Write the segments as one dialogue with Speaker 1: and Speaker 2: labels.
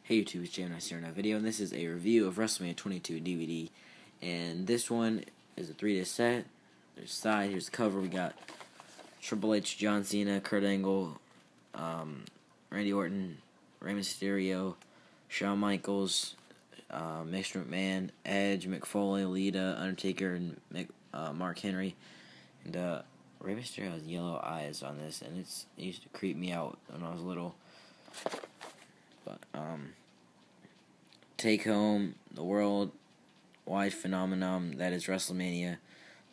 Speaker 1: Hey YouTube, it's Jam and I see another video, and this is a review of Wrestlemania 22 DVD. And this one is a 3-disc set. There's side, here's the cover. We got Triple H, John Cena, Kurt Angle, Randy Orton, Rey Mysterio, Shawn Michaels, Mr. McMahon, Edge, Mick Foley, Lita, Undertaker, and Mark Henry. And Rey Mysterio has yellow eyes on this, and it used to creep me out when I was little. But take home the worldwide phenomenon that is Wrestlemania.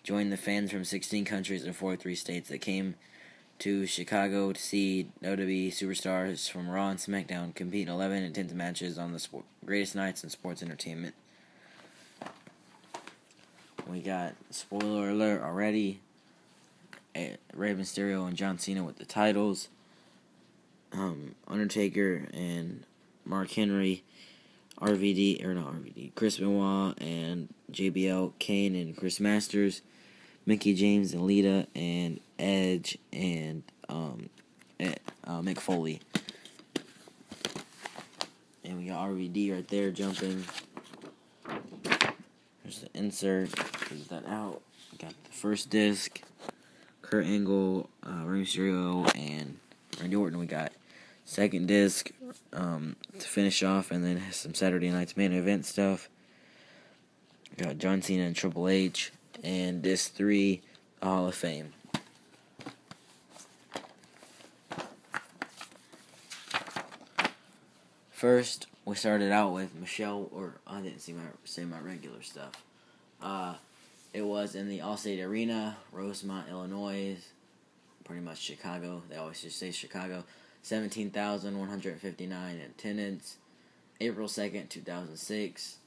Speaker 1: Join the fans from 16 countries and 43 states that came to Chicago to see WWE superstars from Raw and SmackDown compete in 11 intense matches on the greatest nights in sports entertainment. We got, spoiler alert already, Rey Mysterio and John Cena with the titles. Undertaker and Mark Henry, Chris Benoit and JBL, Kane and Chris Masters, Mickie James and Lita, and Edge and Mick Foley. And we got RVD right there jumping. There's the insert. Get that out. We got the first disc. Kurt Angle, Rey Mysterio, and Randy Orton. We got second disc to finish off, and then some Saturday night's main event stuff. We got John Cena and Triple H, and disc 3, Hall of Fame. First, we started out with Michelle, or I didn't say my regular stuff. It was in the Allstate Arena, Rosemont, Illinois, pretty much Chicago. They always just say Chicago. 17,159 in attendance. April 2nd, 2006.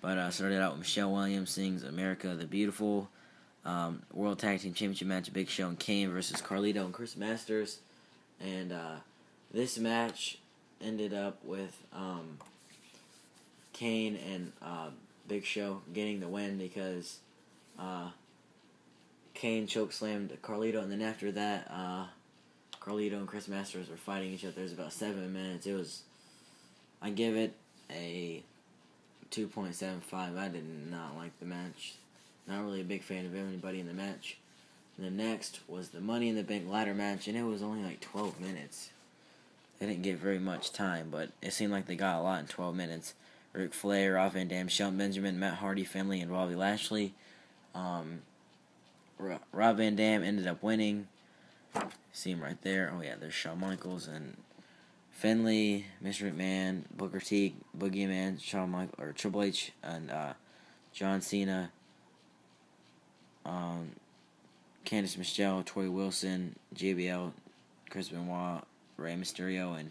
Speaker 1: But started out with Michelle Williams sings America the Beautiful. World Tag Team Championship match, Big Show and Kane versus Carlito and Chris Masters. And this match ended up with Kane and Big Show getting the win because Kane chokeslammed Carlito, and then after that, Carlito and Chris Masters were fighting each other. It was about 7 minutes. I give it a 2.75. I did not like the match. Not really a big fan of anybody in the match. And the next was the Money in the Bank ladder match, and it was only like 12 minutes. They didn't get very much time, but it seemed like they got a lot in 12 minutes. Ric Flair, Rob Van Dam, Shelton Benjamin, Matt Hardy, Finlay, and Bobby Lashley. Rob Van Dam ended up winning. See him right there. Oh yeah, there's Shawn Michaels and Finlay, Mr. McMahon, Booker T, Boogeyman, Triple H, and John Cena, Candice Michelle, Tori Wilson, JBL, Chris Benoit, Rey Mysterio, and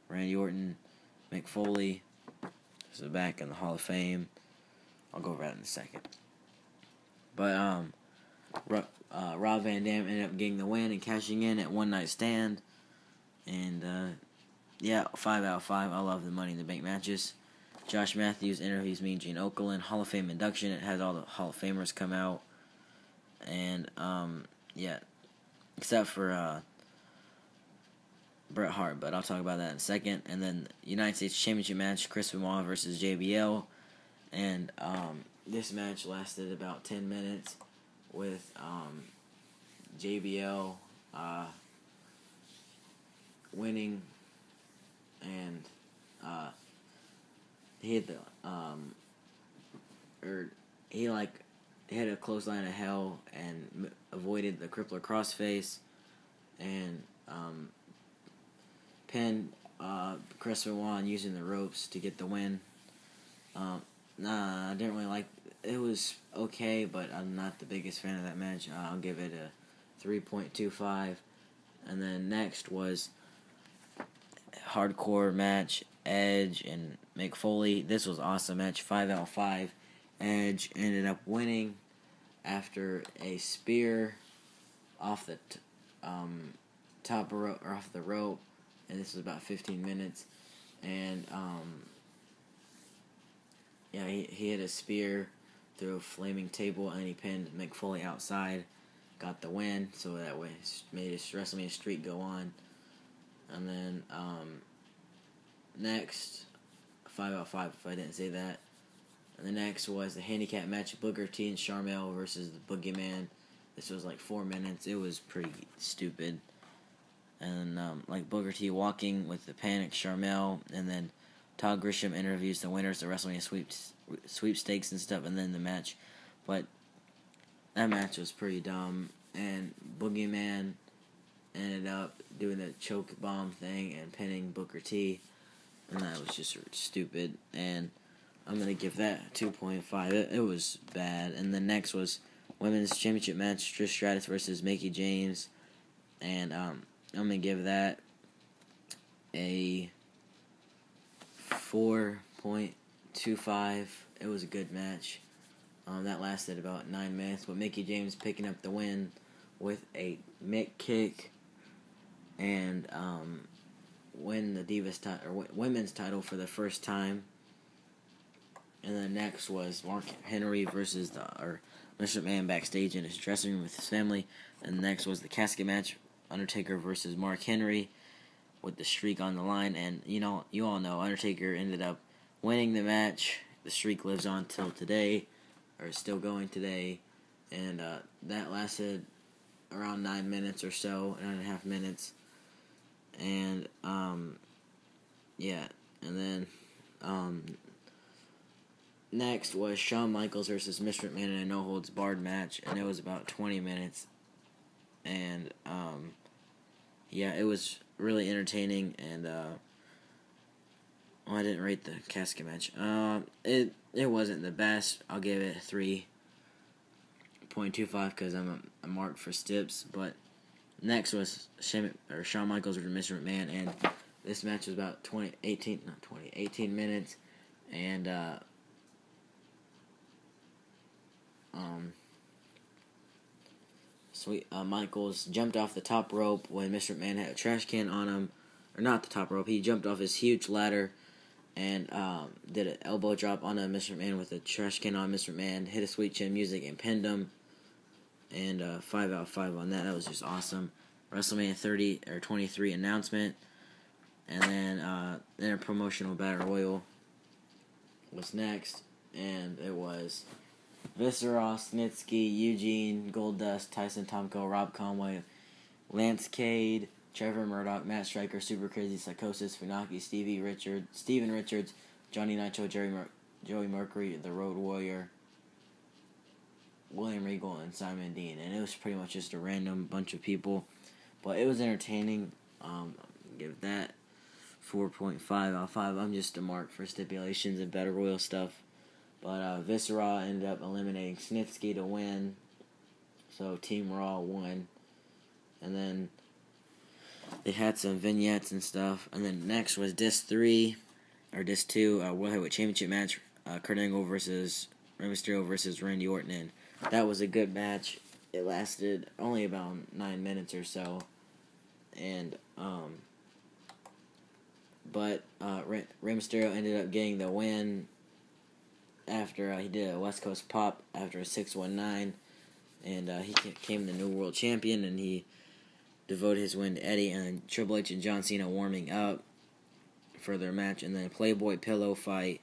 Speaker 1: Randy Orton, Mick Foley. So back in the Hall of Fame. I'll go over that in a second. But Rob Van Dam ended up getting the win and cashing in at One Night Stand. And yeah, 5 out of 5. I love the Money in the Bank matches. Josh Matthews interviews Mean Gene Okerlund. Hall of Fame induction. It has all the Hall of Famers come out. And yeah, except for Bret Hart, but I'll talk about that in a second. And then United States Championship match, Chris Benoit versus JBL. And this match lasted about 10 minutes with JBL winning, and he hit he had a clothesline of hell and avoided the crippler crossface, and pinned Chris Benoit using the ropes to get the win. I didn't really like it. Was okay, but I'm not the biggest fan of that match. I'll give it a 3.25. And then next was hardcore match, Edge and Mick Foley. This was awesome match, 5 out of 5. Edge ended up winning after a spear off the top rope, or off the rope, and this was about 15 minutes. And yeah, he hit a spear through a flaming table, and he pinned Mick Foley outside, got the win, so that way made his WrestleMania streak go on. And then next, 5 out of 5 if I didn't say that. And the next was the handicap match, Booker T and Sharmell versus the Boogeyman. This was like 4 minutes. It was pretty stupid. And like Booker T walking with the panic Sharmell, and then Todd Grisham interviews the winners of WrestleMania sweepstakes and stuff, and then the match. But that match was pretty dumb, and Boogeyman ended up doing the choke bomb thing and pinning Booker T, and that was just stupid. And I'm going to give that 2.5. It was bad. And the next was Women's Championship match, Trish Stratus versus Mickie James. And I'm going to give that a 4.25. It was a good match. That lasted about 9 minutes, but Mickie James picking up the win with a Mick kick and win the Divas title or women's title for the first time. And then next was Mark Henry versus Mr. McMahon backstage in his dressing room with his family. And next was the casket match, Undertaker versus Mark Henry, with the streak on the line. And you all know Undertaker ended up winning the match. The streak lives on till today, or is still going today. And that lasted around 9 minutes or so, 9.5 minutes. And yeah, and then next was Shawn Michaels versus Mr. McMahon in a no-holds-barred match, and it was about 20 minutes. And, yeah, it was really entertaining, and, I didn't rate the casket match. It wasn't the best. I'll give it 3.25 because I'm a mark for Stips, but next was Shawn Michaels versus Mr. McMahon, and this match was about 18 minutes, and, Michaels jumped off the top rope when Mr. McMahon had a trash can on him, or not the top rope. He jumped off his huge ladder and did an elbow drop on Mr. McMahon with a trash can on Mr. McMahon, hit a sweet chin music and pinned him. And 5 out of 5 on that. That was just awesome. WrestleMania 23 announcement, and then Interpromotional Battle Royal was next, and it was Viscera, Snitsky, Eugene, Goldust, Tyson Tomko, Rob Conway, Lance Cade, Trevor Murdoch, Matt Striker, Super Crazy Psychosis, Funaki, Steven Richards, Johnny Nitro, Joey Mercury, The Road Warrior, William Regal, and Simon Dean. And it was pretty much just a random bunch of people, but it was entertaining. Give that 4.5 out of 5. I'm just a mark for stipulations and Battle Royal stuff. But Viscera ended up eliminating Snitsky to win, so Team Raw won. And then they had some vignettes and stuff. And then next was Disc 2, World Heavyweight Championship match, Kurt Angle versus Rey Mysterio versus Randy Orton. And that was a good match. It lasted only about 9 minutes or so. And Rey Mysterio ended up getting the win after he did a West Coast pop after a 619, and he became the new world champion, and he devoted his win to Eddie. And then Triple H and John Cena warming up for their match, and then a Playboy pillow fight.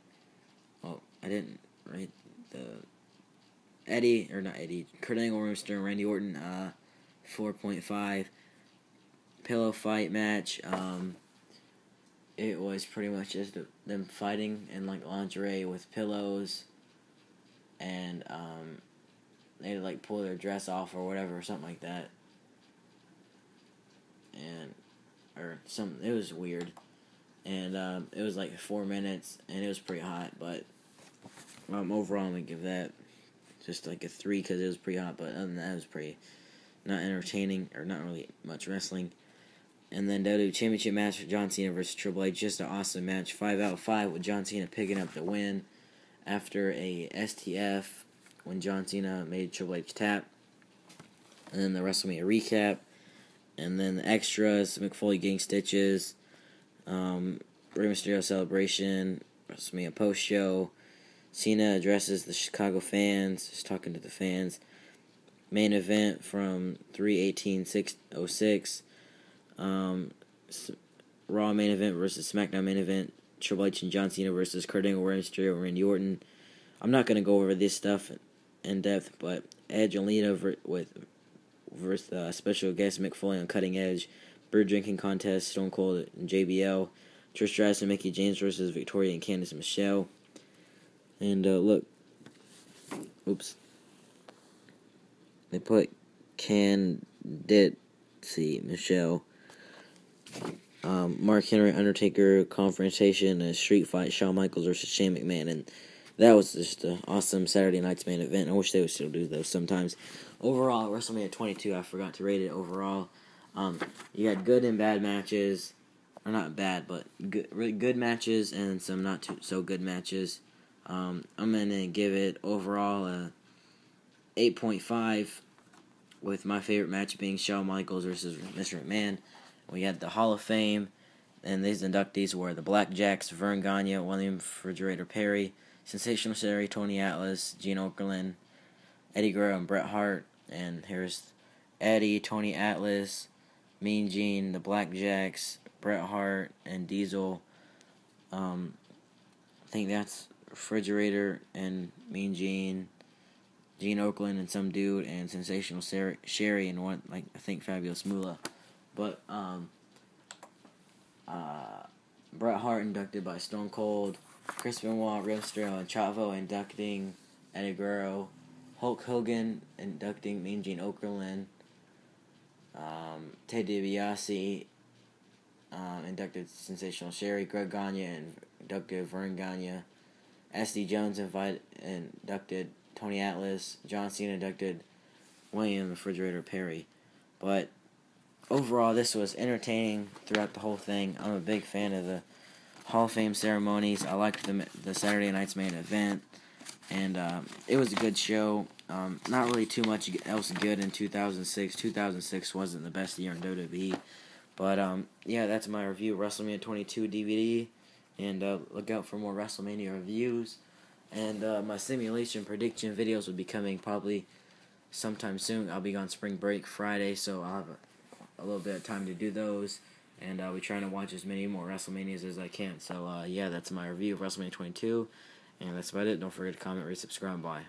Speaker 1: Oh, I didn't rate the Kurt Angle, Rey Mysterio, Randy Orton, 4.5. Pillow fight match. It was pretty much just them fighting in like lingerie with pillows, and they had to like pull their dress off or whatever, or something like that. It was weird. And it was like 4 minutes, and it was pretty hot, but overall I'm gonna give that just like a 3 because it was pretty hot, but other than that, it was pretty not entertaining, or not really much wrestling. And then WWE Championship match, John Cena versus Triple H. Just an awesome match. 5 out of 5 with John Cena picking up the win after a STF when John Cena made Triple H tap. And then the WrestleMania recap. And then the extras, Mick Foley getting stitches. Rey Mysterio celebration. WrestleMania post-show. Cena addresses the Chicago fans. Just talking to the fans. Main event from 3/18/06. Raw main event versus SmackDown main event. Triple H and John Cena versus Kurt Angle, Rey Mysterio, and Randy Orton. I'm not going to go over this stuff in depth, but Edge and Lita versus special guest Mick Foley on Cutting Edge, beer drinking contest, Stone Cold and JBL, Trish Stratus and Mickie James versus Victoria and Candice Michelle. And look, oops, they put Candice Michelle. Mark Henry Undertaker confrontation, a street fight, Shawn Michaels versus Shane McMahon, and that was just an awesome Saturday night's main event. I wish they would still do those sometimes. Overall, Wrestlemania 22, I forgot to rate it overall. You had good and bad matches, or not bad, but good matches and some not too so good matches. I'm gonna give it overall a 8.5, with my favorite match being Shawn Michaels versus Mr. McMahon. We had the Hall of Fame, and these inductees were the Blackjacks, Vern Gagne, William Refrigerator Perry, Sensational Sherry, Tony Atlas, Gene Okerlund, Eddie Guerrero, and Bret Hart. And here's Eddie, Tony Atlas, Mean Gene, the Blackjacks, Bret Hart, and Diesel. I think that's Refrigerator and Mean Gene, Gene Okerlund and some dude, and Sensational Sherry and one, like, I think Fabulous Moolah. But Bret Hart inducted by Stone Cold, Chris Benoit, Rey Mysterio, and Chavo inducting Eddie Guerrero, Hulk Hogan inducting Mean Gene Okerlund, Ted DiBiase inducted Sensational Sherry, Greg Gagne inducted Vern Gagne, S.D. Jones inducted Tony Atlas, John Cena inducted William Refrigerator Perry. But overall, this was entertaining throughout the whole thing. I'm a big fan of the Hall of Fame ceremonies. I liked the Saturday night's main event, and it was a good show. Not really too much else good in 2006. 2006 wasn't the best year in WWE. But, yeah, that's my review of Wrestlemania 22 DVD. And look out for more Wrestlemania reviews. And my simulation prediction videos will be coming probably sometime soon. I'll be on spring break Friday, so I'll have a little bit of time to do those, and I'll be trying to watch as many more WrestleManias as I can. So, yeah, that's my review of WrestleMania 22, and that's about it. Don't forget to comment, rate, subscribe, bye.